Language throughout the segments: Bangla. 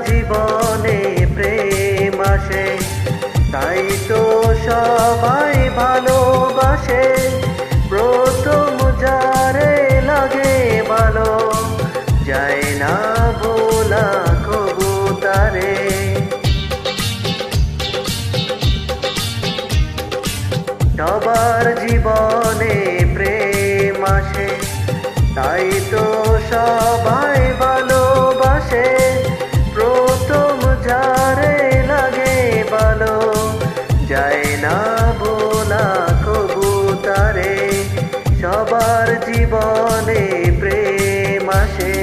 জীবনে প্রেম আসে, তাই তো সবাই ভালোবাসে। প্রথম যারে লাগে ভালো, যায় না ভোলা কবু তারে। সবার জীবনে প্রেম আসে, তাই তো সবাই ভালোবাসে। প্রথম যারে লাগে ভালো, যায় না ভোলা কবু তারে। সবার জীবনে প্রেম আসে।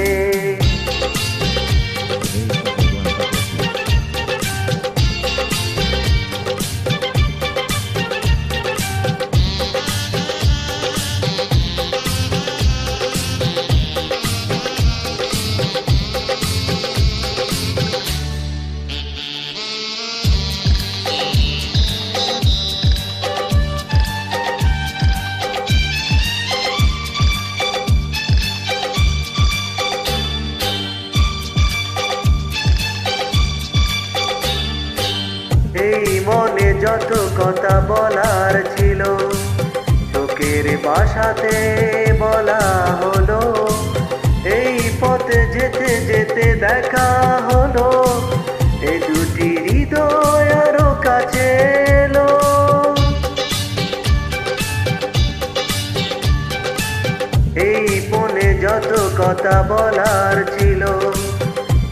এই মনে যত কথা বলার ছিল, চোখের ভাষাতে বলা হলো। এই পথে যেতে যেতে দেখা হলো, এই দুটি হৃদয় আরো কাছে এলো। এই মনে যত কথা বলার ছিল,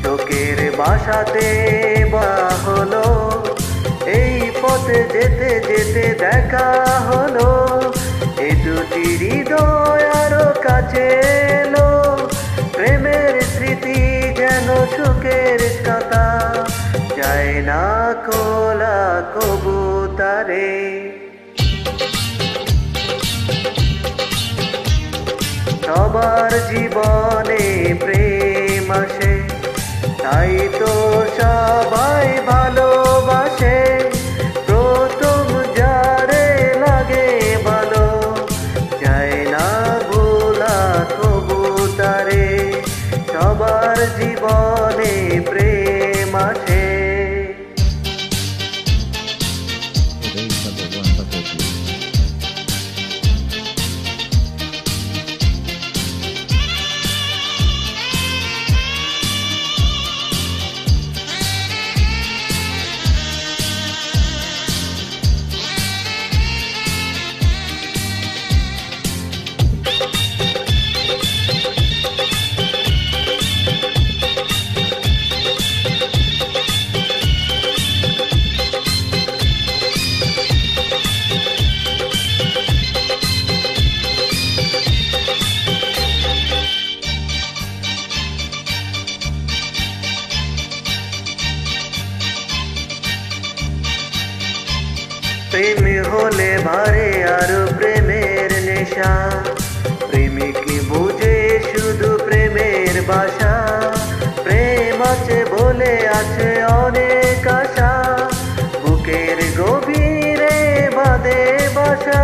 চোখের ভাষাতে বলা হলো। এই পথে যেতে যেতে দেখা হলো, এই দুটি হৃদয় আরো কাছে এলো। প্রেমের স্মৃতি যেন সুখের কথা, যায় না খোলা কবু তারে। সবার জীবনে প্রেম আসে, তাই তো সবাই ভালোবাসে। প্রথম যারে লাগে ভালো, যায় না ভোলা কবু তারে। সবার জীবনে প্রেম আসে। প্রেম হলে ভারে আরো প্রেমের নেশা, প্রেমিক বুঝে শুধু প্রেমের ভাষা। প্রেম আছে বলে আছে অনেক আশা, বুকের গভীরে বাঁধে বাসা।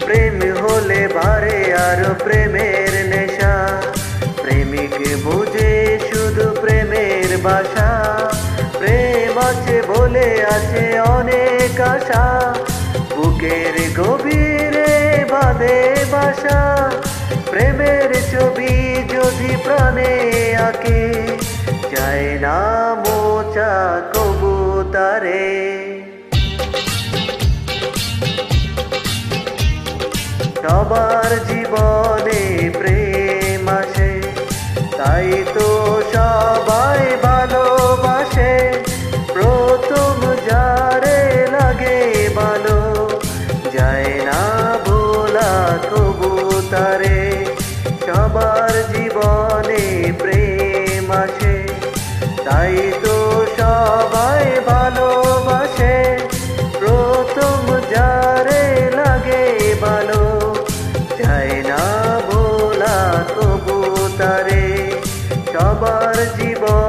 প্রেম হলে ভারে আরো প্রেমের নেশা, প্রেমিক বুঝে শুধু প্রেমের ভাষা। প্রেম আছে বলে আছে অনেক আশা, বুকের গভীরে বাঁধে বাসা। প্রেমের ছবি যদি প্রাণে আঁকে, যায় না মোচা কবু তারে। সবার জীবনে প্রেম আসে, তাই তো সবাই ভালোবাসে। প্রথম যারে লাগে ভালো, যায় না ভোলা কবু তারে। সবার জীবনে প্রেম আসে, তাই তো সবাই ভালোবাসে। প্রথম যারে লাগে ভালো, যায় না ভোলা কবু তারে। সবার জীবন